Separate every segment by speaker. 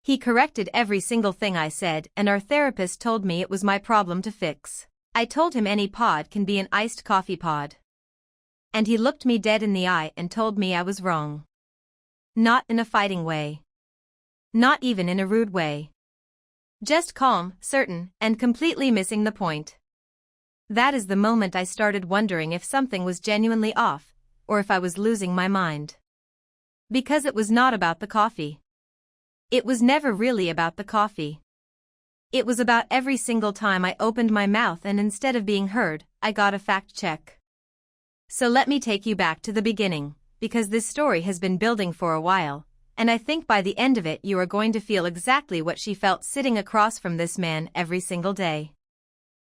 Speaker 1: He corrected every single thing I said, and our therapist told me it was my problem to fix. I told him any pod can be an iced coffee pod. And he looked me dead in the eye and told me I was wrong. Not in a fighting way. Not even in a rude way. Just calm, certain, and completely missing the point. That is the moment I started wondering if something was genuinely off, or if I was losing my mind. Because it was not about the coffee. It was never really about the coffee. It was about every single time I opened my mouth and instead of being heard, I got a fact check. So let me take you back to the beginning, because this story has been building for a while, and I think by the end of it you are going to feel exactly what she felt sitting across from this man every single day.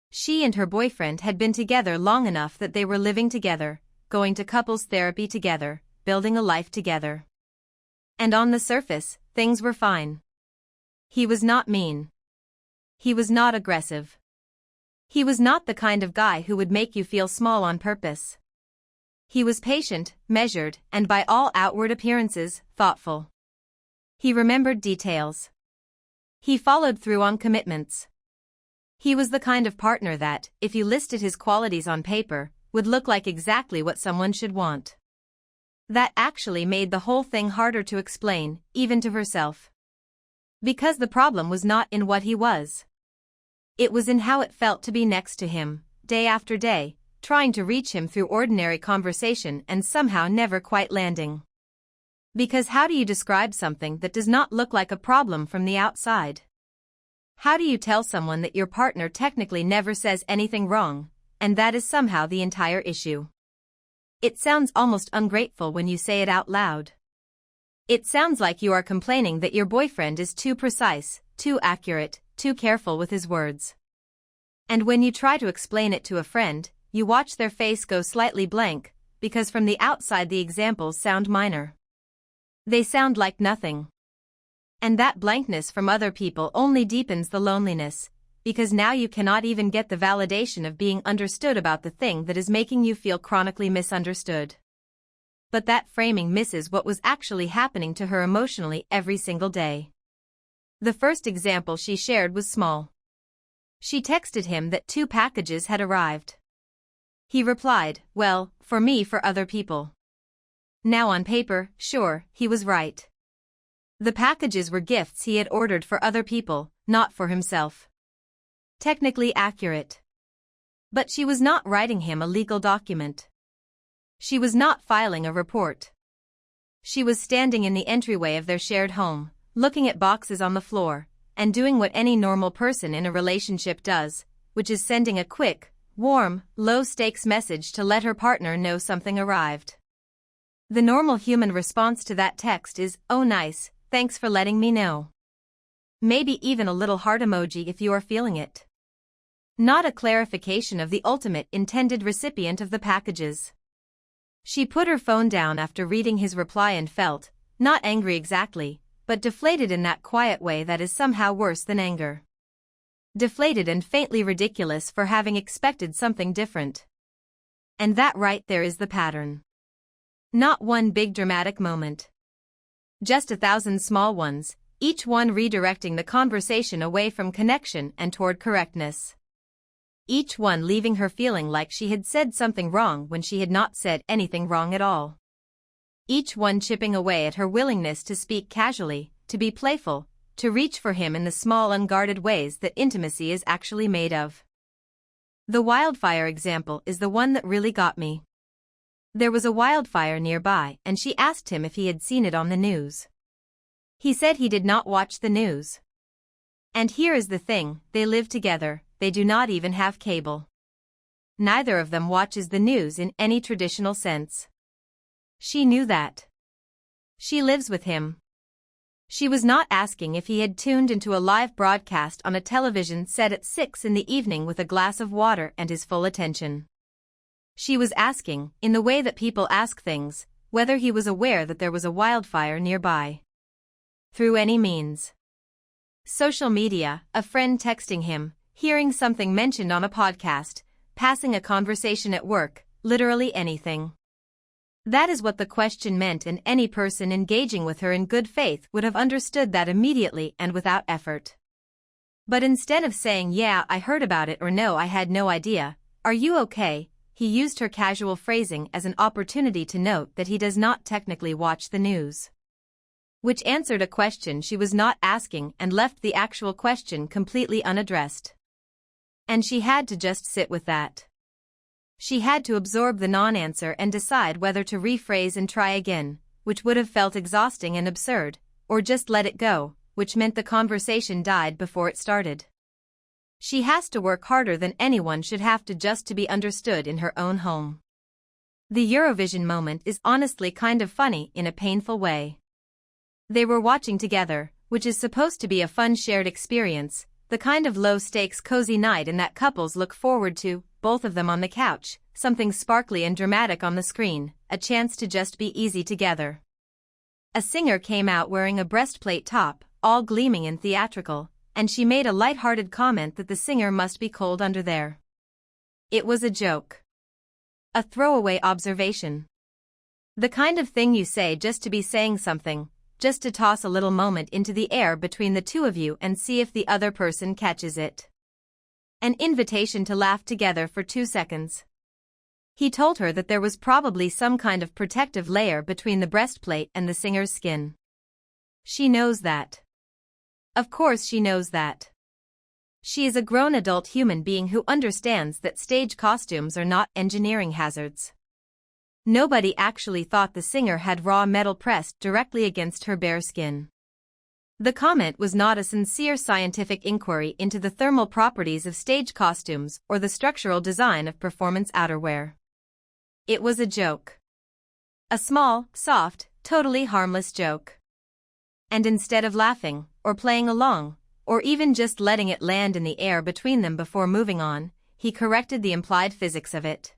Speaker 1: She and her boyfriend had been together long enough that they were living together, going to couples therapy together, building a life together. And on the surface, things were fine. He was not mean. He was not aggressive. He was not the kind of guy who would make you feel small on purpose. He was patient, measured, and by all outward appearances, thoughtful. He remembered details. He followed through on commitments. He was the kind of partner that, if you listed his qualities on paper, would look like exactly what someone should want. That actually made the whole thing harder to explain, even to herself. Because the problem was not in what he was. It was in how it felt to be next to him, day after day, trying to reach him through ordinary conversation and somehow never quite landing. Because how do you describe something that does not look like a problem from the outside? How do you tell someone that your partner technically never says anything wrong, and that is somehow the entire issue? It sounds almost ungrateful when you say it out loud. It sounds like you are complaining that your boyfriend is too precise, too accurate, too careful with his words. And when you try to explain it to a friend, you watch their face go slightly blank, because from the outside the examples sound minor. They sound like nothing. And that blankness from other people only deepens the loneliness, because now you cannot even get the validation of being understood about the thing that is making you feel chronically misunderstood. But that framing misses what was actually happening to her emotionally every single day. The first example she shared was small. She texted him that 2 packages had arrived. He replied, "Well, for me, for other people." Now on paper, sure, he was right. The packages were gifts he had ordered for other people, not for himself. Technically accurate. But she was not writing him a legal document. She was not filing a report. She was standing in the entryway of their shared home, looking at boxes on the floor, and doing what any normal person in a relationship does, which is sending a quick, warm, low-stakes message to let her partner know something arrived. The normal human response to that text is, "Oh nice, thanks for letting me know." Maybe even a little heart emoji if you are feeling it. Not a clarification of the ultimate intended recipient of the packages. She put her phone down after reading his reply and felt, not angry exactly, but deflated in that quiet way that is somehow worse than anger. Deflated and faintly ridiculous for having expected something different. And that right there is the pattern. Not one big dramatic moment. Just 1,000 small ones, each one redirecting the conversation away from connection and toward correctness. Each one leaving her feeling like she had said something wrong when she had not said anything wrong at all. Each one chipping away at her willingness to speak casually, to be playful, to reach for him in the small unguarded ways that intimacy is actually made of. The wildfire example is the one that really got me. There was a wildfire nearby and she asked him if he had seen it on the news. He said he did not watch the news. And here is the thing, they live together, they do not even have cable. Neither of them watches the news in any traditional sense. She knew that. She lives with him. She was not asking if he had tuned into a live broadcast on a television set at 6 in the evening with a glass of water and his full attention. She was asking, in the way that people ask things, whether he was aware that there was a wildfire nearby. Through any means. Social media, a friend texting him, hearing something mentioned on a podcast, passing a conversation at work, literally anything. That is what the question meant, and any person engaging with her in good faith would have understood that immediately and without effort. But instead of saying, "Yeah, I heard about it," or "No, I had no idea," "Are you okay?" he used her casual phrasing as an opportunity to note that he does not technically watch the news. Which answered a question she was not asking and left the actual question completely unaddressed. And she had to just sit with that. She had to absorb the non-answer and decide whether to rephrase and try again, which would have felt exhausting and absurd, or just let it go, which meant the conversation died before it started. She has to work harder than anyone should have to just to be understood in her own home. The Eurovision moment is honestly kind of funny in a painful way. They were watching together, which is supposed to be a fun shared experience, the kind of low-stakes cozy night and that couples look forward to, both of them on the couch, something sparkly and dramatic on the screen, a chance to just be easy together. A singer came out wearing a breastplate top, all gleaming and theatrical, and she made a light-hearted comment that the singer must be cold under there. It was a joke. A throwaway observation. The kind of thing you say just to be saying something, just to toss a little moment into the air between the two of you and see if the other person catches it. An invitation to laugh together for 2 seconds. He told her that there was probably some kind of protective layer between the breastplate and the singer's skin. She knows that. Of course she knows that. She is a grown adult human being who understands that stage costumes are not engineering hazards. Nobody actually thought the singer had raw metal pressed directly against her bare skin. The comment was not a sincere scientific inquiry into the thermal properties of stage costumes or the structural design of performance outerwear. It was a joke. A small, soft, totally harmless joke. And instead of laughing, or playing along, or even just letting it land in the air between them before moving on, he corrected the implied physics of it.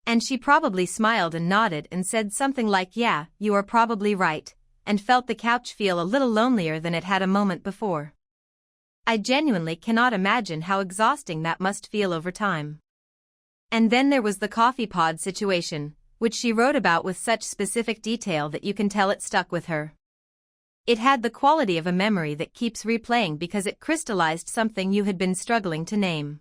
Speaker 1: And she probably smiled and nodded and said something like, "Yeah, you are probably right," and felt the couch feel a little lonelier than it had a moment before. I genuinely cannot imagine how exhausting that must feel over time. And then there was the coffee pod situation, which she wrote about with such specific detail that you can tell it stuck with her. It had the quality of a memory that keeps replaying because it crystallized something you had been struggling to name.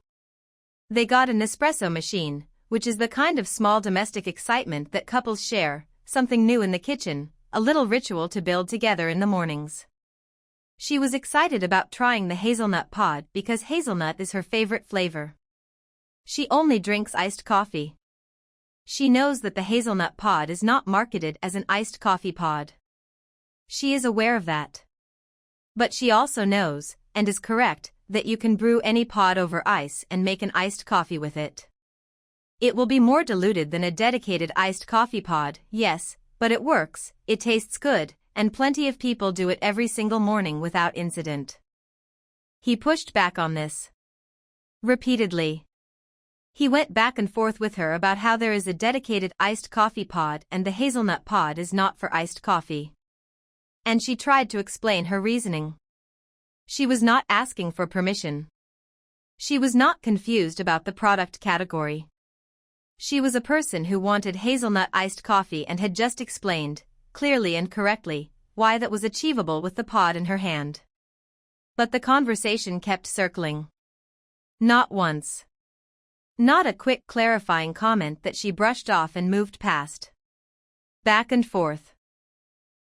Speaker 1: They got an espresso machine, which is the kind of small domestic excitement that couples share, something new in the kitchen, a little ritual to build together in the mornings. She was excited about trying the hazelnut pod because hazelnut is her favorite flavor. She only drinks iced coffee. She knows that the hazelnut pod is not marketed as an iced coffee pod. She is aware of that. But she also knows, and is correct, that you can brew any pod over ice and make an iced coffee with it. It will be more diluted than a dedicated iced coffee pod, yes, but it works, it tastes good, and plenty of people do it every single morning without incident. He pushed back on this. Repeatedly. He went back and forth with her about how there is a dedicated iced coffee pod and the hazelnut pod is not for iced coffee. And she tried to explain her reasoning. She was not asking for permission. She was not confused about the product category. She was a person who wanted hazelnut iced coffee and had just explained, clearly and correctly, why that was achievable with the pod in her hand. But the conversation kept circling. Not once. Not a quick clarifying comment that she brushed off and moved past. Back and forth.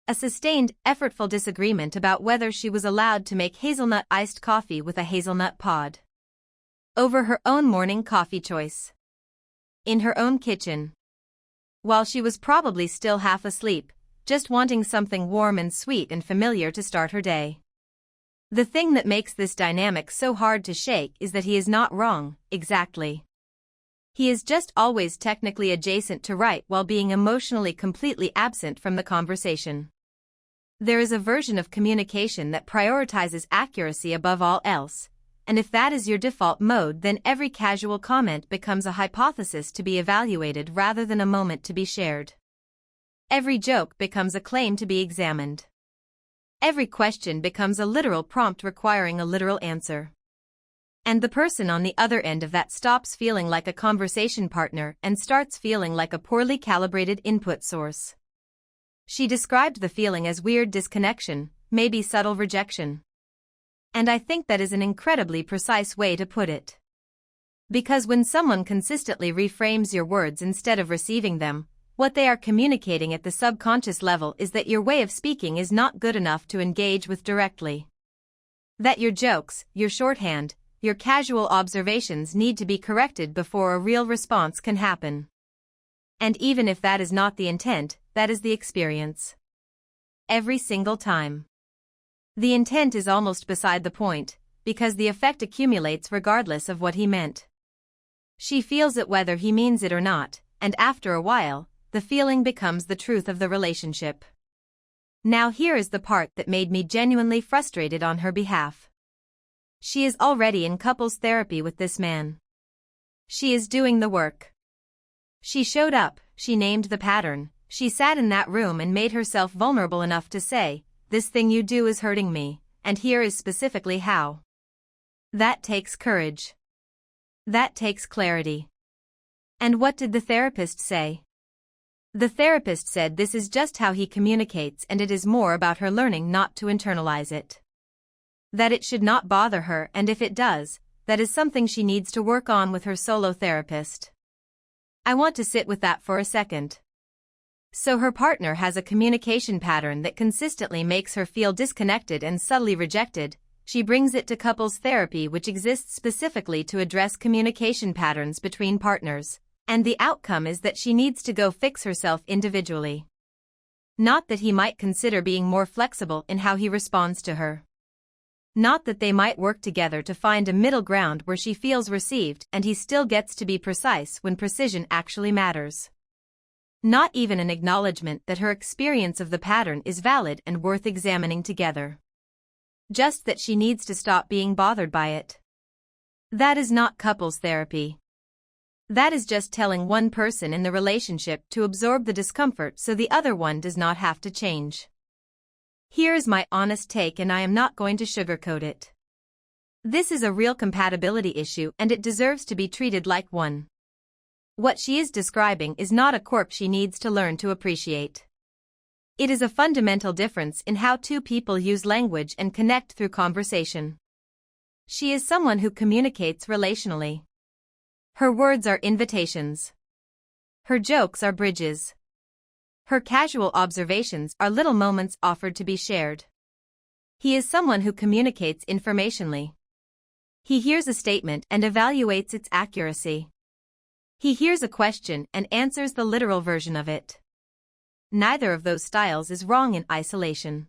Speaker 1: A sustained, effortful disagreement about whether she was allowed to make hazelnut iced coffee with a hazelnut pod. Over her own morning coffee choice. In her own kitchen. While she was probably still half asleep, just wanting something warm and sweet and familiar to start her day. The thing that makes this dynamic so hard to shake is that he is not wrong, exactly. He is just always technically adjacent to right while being emotionally completely absent from the conversation. There is a version of communication that prioritizes accuracy above all else, and if that is your default mode, then every casual comment becomes a hypothesis to be evaluated rather than a moment to be shared. Every joke becomes a claim to be examined. Every question becomes a literal prompt requiring a literal answer. And the person on the other end of that stops feeling like a conversation partner and starts feeling like a poorly calibrated input source. She described the feeling as weird disconnection, maybe subtle rejection. And I think that is an incredibly precise way to put it. Because when someone consistently reframes your words instead of receiving them, what they are communicating at the subconscious level is that your way of speaking is not good enough to engage with directly. That your jokes, your shorthand, your casual observations need to be corrected before a real response can happen. And even if that is not the intent, that is the experience. Every single time. The intent is almost beside the point, because the effect accumulates regardless of what he meant. She feels it whether he means it or not, and after a while, the feeling becomes the truth of the relationship. Now here is the part that made me genuinely frustrated on her behalf. She is already in couples therapy with this man. She is doing the work. She showed up, she named the pattern, she sat in that room and made herself vulnerable enough to say, "This thing you do is hurting me, and here is specifically how." That takes courage. That takes clarity. And what did the therapist say? The therapist said this is just how he communicates and it is more about her learning not to internalize it. That it should not bother her, and if it does, that is something she needs to work on with her solo therapist. I want to sit with that for a second. So her partner has a communication pattern that consistently makes her feel disconnected and subtly rejected. She brings it to couples therapy, which exists specifically to address communication patterns between partners, and the outcome is that she needs to go fix herself individually. Not that he might consider being more flexible in how he responds to her. Not that they might work together to find a middle ground where she feels received and he still gets to be precise when precision actually matters. Not even an acknowledgement that her experience of the pattern is valid and worth examining together. Just that she needs to stop being bothered by it. That is not couples therapy. That is just telling one person in the relationship to absorb the discomfort so the other one does not have to change. Here is my honest take, and I am not going to sugarcoat it. This is a real compatibility issue and it deserves to be treated like one. What she is describing is not a quirk she needs to learn to appreciate. It is a fundamental difference in how two people use language and connect through conversation. She is someone who communicates relationally. Her words are invitations. Her jokes are bridges. Her casual observations are little moments offered to be shared. He is someone who communicates informationally. He hears a statement and evaluates its accuracy. He hears a question and answers the literal version of it. Neither of those styles is wrong in isolation.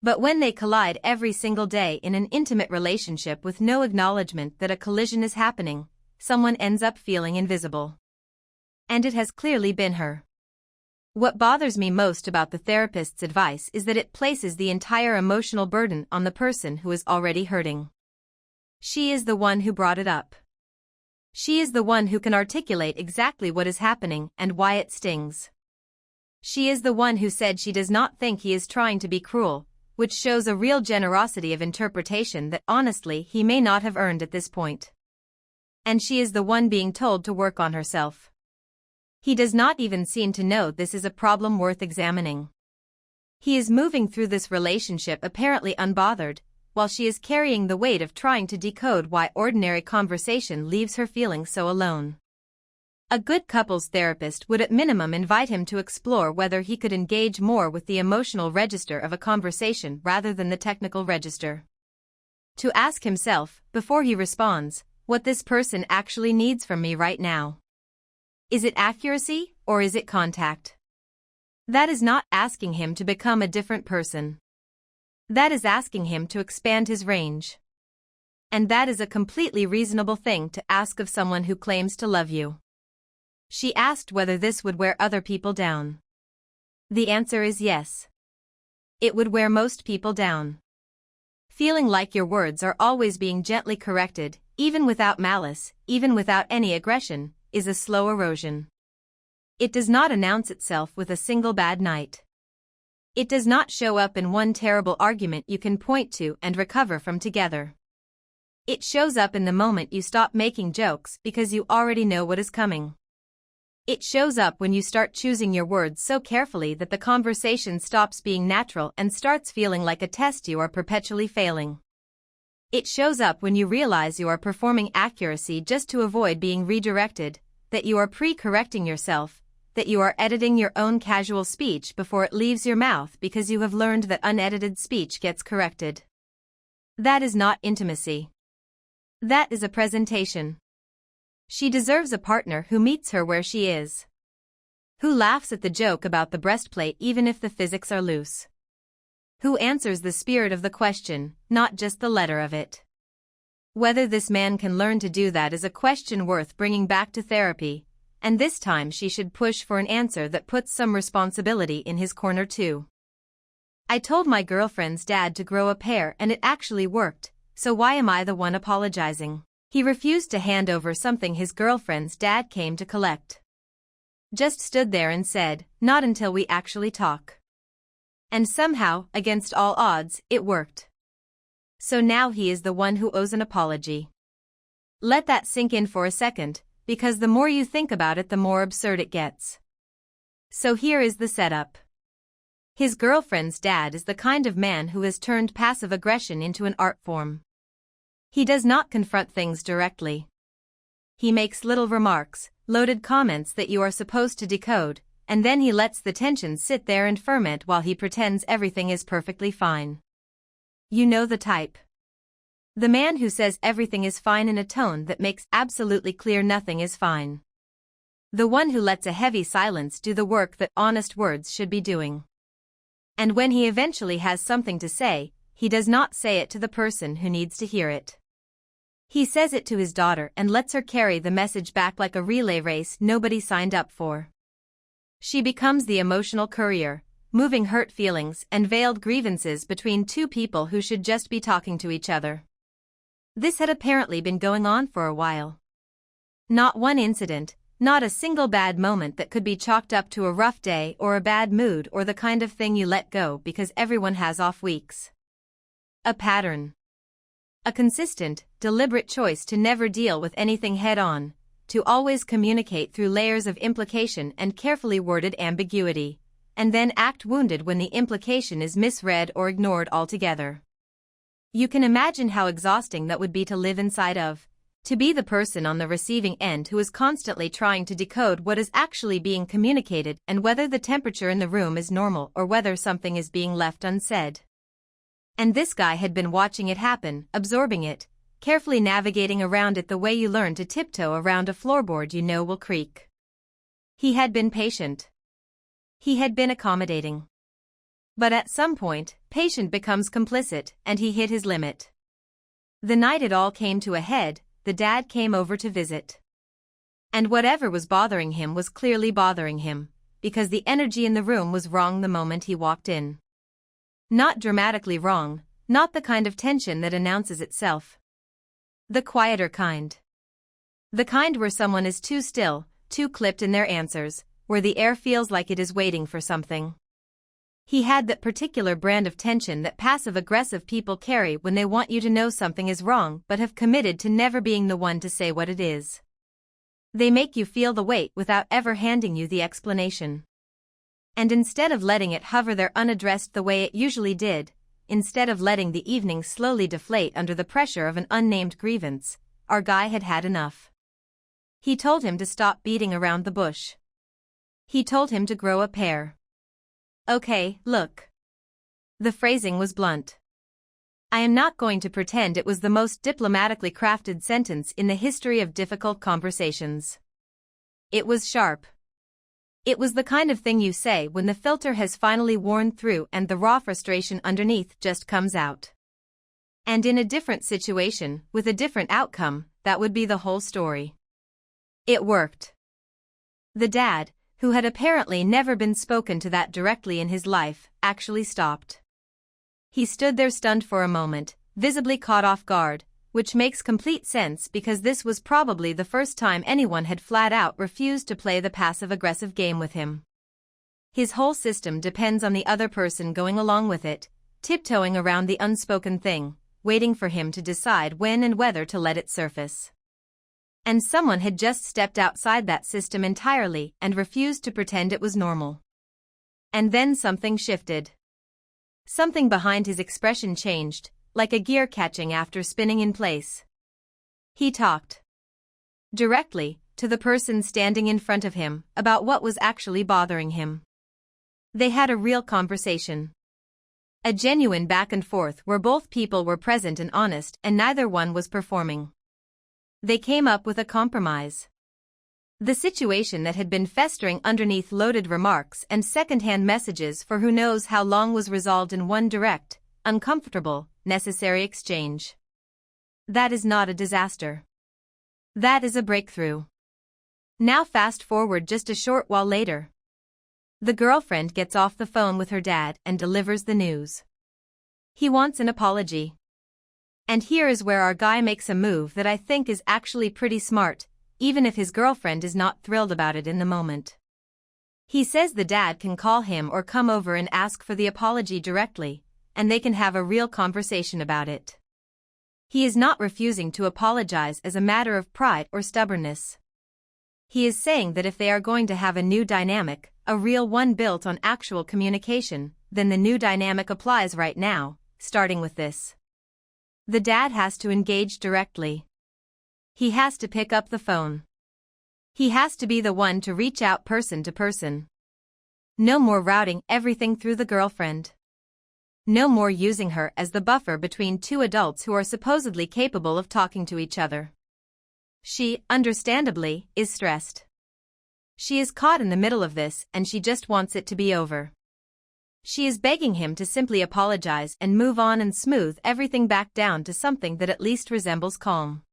Speaker 1: But when they collide every single day in an intimate relationship with no acknowledgement that a collision is happening, someone ends up feeling invisible. And it has clearly been her. What bothers me most about the therapist's advice is that it places the entire emotional burden on the person who is already hurting. She is the one who brought it up. She is the one who can articulate exactly what is happening and why it stings. She is the one who said she does not think he is trying to be cruel, which shows a real generosity of interpretation that honestly he may not have earned at this point. And she is the one being told to work on herself. He does not even seem to know this is a problem worth examining. He is moving through this relationship apparently unbothered, while she is carrying the weight of trying to decode why ordinary conversation leaves her feeling so alone. A good couples therapist would at minimum invite him to explore whether he could engage more with the emotional register of a conversation rather than the technical register. To ask himself, before he responds, what this person actually needs from me right now. Is it accuracy, or is it contact? That is not asking him to become a different person. That is asking him to expand his range. And that is a completely reasonable thing to ask of someone who claims to love you. She asked whether this would wear other people down. The answer is yes. It would wear most people down. Feeling like your words are always being gently corrected, even without malice, even without any aggression, is a slow erosion. It does not announce itself with a single bad night. It does not show up in one terrible argument you can point to and recover from together. It shows up in the moment you stop making jokes because you already know what is coming. It shows up when you start choosing your words so carefully that the conversation stops being natural and starts feeling like a test you are perpetually failing. It shows up when you realize you are performing accuracy just to avoid being redirected, that you are pre-correcting yourself, that you are editing your own casual speech before it leaves your mouth because you have learned that unedited speech gets corrected. That is not intimacy. That is a presentation. She deserves a partner who meets her where she is. Who laughs at the joke about the breastplate even if the physics are loose. Who answers the spirit of the question, not just the letter of it. Whether this man can learn to do that is a question worth bringing back to therapy, and this time she should push for an answer that puts some responsibility in his corner too. I told my girlfriend's dad to grow a pair and it actually worked, so why am I the one apologizing? He refused to hand over something his girlfriend's dad came to collect. Just stood there and said, not until we actually talk. And somehow, against all odds, it worked. So now he is the one who owes an apology. Let that sink in for a second, because the more you think about it the more absurd it gets. So here is the setup. His girlfriend's dad is the kind of man who has turned passive aggression into an art form. He does not confront things directly. He makes little remarks, loaded comments that you are supposed to decode, and then he lets the tension sit there and ferment while he pretends everything is perfectly fine. You know the type. The man who says everything is fine in a tone that makes absolutely clear nothing is fine. The one who lets a heavy silence do the work that honest words should be doing. And when he eventually has something to say, he does not say it to the person who needs to hear it. He says it to his daughter and lets her carry the message back like a relay race nobody signed up for. She becomes the emotional courier, moving hurt feelings and veiled grievances between two people who should just be talking to each other. This had apparently been going on for a while. Not one incident, not a single bad moment that could be chalked up to a rough day or a bad mood or the kind of thing you let go because everyone has off weeks. A pattern. A consistent, deliberate choice to never deal with anything head-on, to always communicate through layers of implication and carefully worded ambiguity, and then act wounded when the implication is misread or ignored altogether. You can imagine how exhausting that would be to live inside of, to be the person on the receiving end who is constantly trying to decode what is actually being communicated and whether the temperature in the room is normal or whether something is being left unsaid. And this guy had been watching it happen, absorbing it, carefully navigating around it the way you learn to tiptoe around a floorboard you know will creak. He had been patient. He had been accommodating. But at some point, patient becomes complicit, and he hit his limit. The night it all came to a head, the dad came over to visit. And whatever was bothering him was clearly bothering him, because the energy in the room was wrong the moment he walked in. Not dramatically wrong, not the kind of tension that announces itself. The quieter kind. The kind where someone is too still, too clipped in their answers, where the air feels like it is waiting for something. He had that particular brand of tension that passive-aggressive people carry when they want you to know something is wrong but have committed to never being the one to say what it is. They make you feel the weight without ever handing you the explanation. And instead of letting it hover there unaddressed the way it usually did, instead of letting the evening slowly deflate under the pressure of an unnamed grievance, our guy had had enough. He told him to stop beating around the bush. He told him to grow a pair. Okay, look. The phrasing was blunt. I am not going to pretend it was the most diplomatically crafted sentence in the history of difficult conversations. It was sharp. It was the kind of thing you say when the filter has finally worn through and the raw frustration underneath just comes out. And in a different situation, with a different outcome, that would be the whole story. It worked. The dad, who had apparently never been spoken to that directly in his life, actually stopped. He stood there stunned for a moment, visibly caught off guard, which makes complete sense because this was probably the first time anyone had flat out refused to play the passive-aggressive game with him. His whole system depends on the other person going along with it, tiptoeing around the unspoken thing, waiting for him to decide when and whether to let it surface. And someone had just stepped outside that system entirely and refused to pretend it was normal. And then something shifted. Something behind his expression changed, like a gear catching after spinning in place. He talked directly to the person standing in front of him about what was actually bothering him. They had a real conversation. A genuine back and forth where both people were present and honest and neither one was performing. They came up with a compromise. The situation that had been festering underneath loaded remarks and second-hand messages for who knows how long was resolved in one direct, uncomfortable, necessary exchange. That is not a disaster. That is a breakthrough. Now fast forward just a short while later. The girlfriend gets off the phone with her dad and delivers the news. He wants an apology. And here is where our guy makes a move that I think is actually pretty smart, even if his girlfriend is not thrilled about it in the moment. He says the dad can call him or come over and ask for the apology directly, and they can have a real conversation about it. He is not refusing to apologize as a matter of pride or stubbornness. He is saying that if they are going to have a new dynamic, a real one built on actual communication, then the new dynamic applies right now, starting with this. The dad has to engage directly. He has to pick up the phone. He has to be the one to reach out person to person. No more routing everything through the girlfriend. No more using her as the buffer between two adults who are supposedly capable of talking to each other. She, understandably, is stressed. She is caught in the middle of this and she just wants it to be over. She is begging him to simply apologize and move on and smooth everything back down to something that at least resembles calm.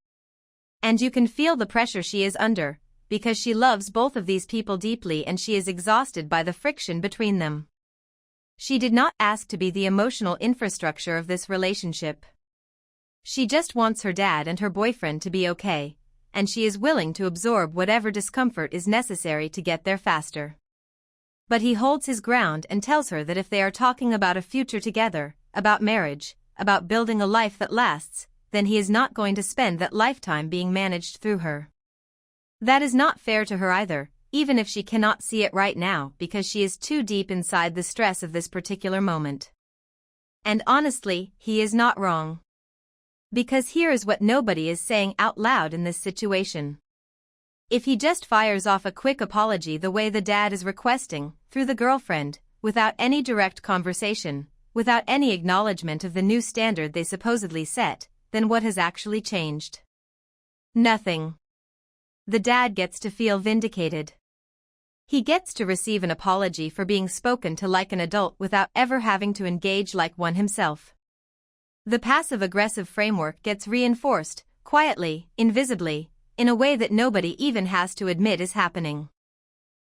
Speaker 1: And you can feel the pressure she is under, because she loves both of these people deeply and she is exhausted by the friction between them. She did not ask to be the emotional infrastructure of this relationship. She just wants her dad and her boyfriend to be okay, and she is willing to absorb whatever discomfort is necessary to get there faster. But he holds his ground and tells her that if they are talking about a future together, about marriage, about building a life that lasts, then he is not going to spend that lifetime being managed through her. That is not fair to her either, even if she cannot see it right now because she is too deep inside the stress of this particular moment. And honestly, he is not wrong. Because here is what nobody is saying out loud in this situation. If he just fires off a quick apology the way the dad is requesting, through the girlfriend, without any direct conversation, without any acknowledgement of the new standard they supposedly set, then what has actually changed? Nothing. The dad gets to feel vindicated. He gets to receive an apology for being spoken to like an adult without ever having to engage like one himself. The passive-aggressive framework gets reinforced, quietly, invisibly, in a way that nobody even has to admit is happening.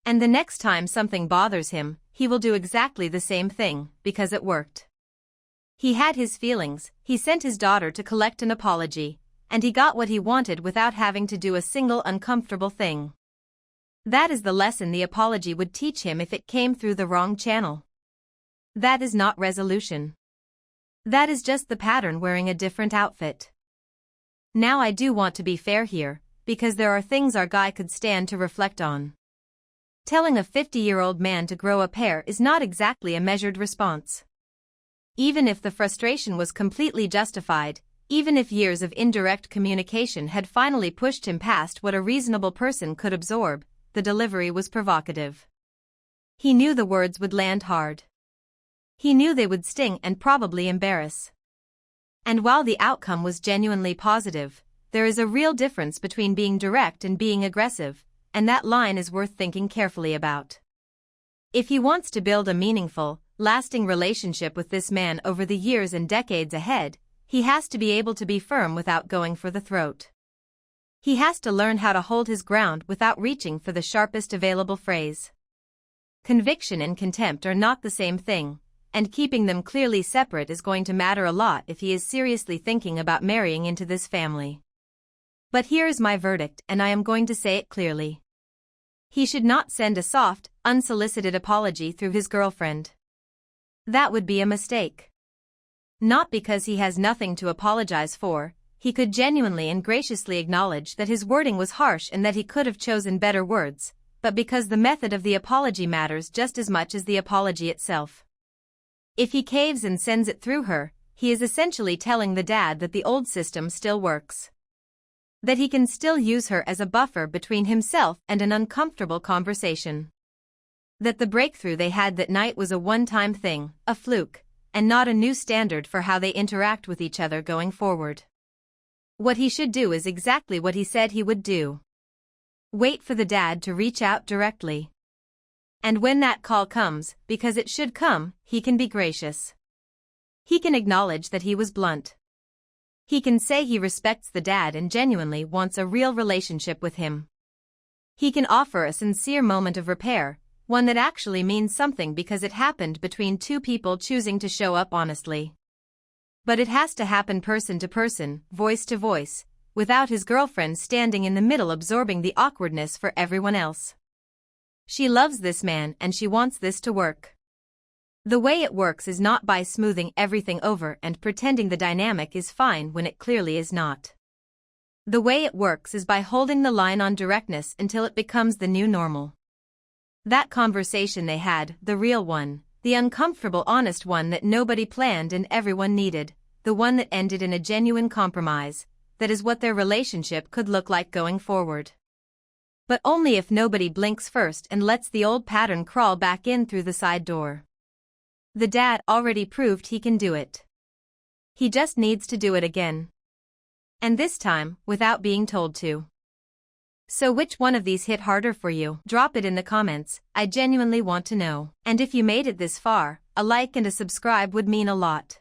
Speaker 1: And the next time something bothers him, he will do exactly the same thing, because it worked. He had his feelings, he sent his daughter to collect an apology, and he got what he wanted without having to do a single uncomfortable thing. That is the lesson the apology would teach him if it came through the wrong channel. That is not resolution. That is just the pattern wearing a different outfit. Now I do want to be fair here, because there are things our guy could stand to reflect on. Telling a 50-year-old man to grow a pair is not exactly a measured response. Even if the frustration was completely justified, even if years of indirect communication had finally pushed him past what a reasonable person could absorb, the delivery was provocative. He knew the words would land hard. He knew they would sting and probably embarrass. And while the outcome was genuinely positive, there is a real difference between being direct and being aggressive, and that line is worth thinking carefully about. If he wants to build a meaningful, lasting relationship with this man over the years and decades ahead, he has to be able to be firm without going for the throat. He has to learn how to hold his ground without reaching for the sharpest available phrase. Conviction and contempt are not the same thing, and keeping them clearly separate is going to matter a lot if he is seriously thinking about marrying into this family. But here is my verdict, and I am going to say it clearly. He should not send a soft, unsolicited apology through his girlfriend. That would be a mistake. Not because he has nothing to apologize for, he could genuinely and graciously acknowledge that his wording was harsh and that he could have chosen better words, but because the method of the apology matters just as much as the apology itself. If he caves and sends it through her, he is essentially telling the dad that the old system still works. That he can still use her as a buffer between himself and an uncomfortable conversation. That the breakthrough they had that night was a one-time thing, a fluke, and not a new standard for how they interact with each other going forward. What he should do is exactly what he said he would do. Wait for the dad to reach out directly. And when that call comes, because it should come, he can be gracious. He can acknowledge that he was blunt. He can say he respects the dad and genuinely wants a real relationship with him. He can offer a sincere moment of repair, one that actually means something because it happened between two people choosing to show up honestly. But it has to happen person to person, voice to voice, without his girlfriend standing in the middle absorbing the awkwardness for everyone else. She loves this man and she wants this to work. The way it works is not by smoothing everything over and pretending the dynamic is fine when it clearly is not. The way it works is by holding the line on directness until it becomes the new normal. That conversation they had, the real one, the uncomfortable honest one that nobody planned and everyone needed, the one that ended in a genuine compromise, that is what their relationship could look like going forward. But only if nobody blinks first and lets the old pattern crawl back in through the side door. The dad already proved he can do it. He just needs to do it again. And this time, without being told to. So which one of these hit harder for you? Drop it in the comments, I genuinely want to know. And if you made it this far, a like and a subscribe would mean a lot.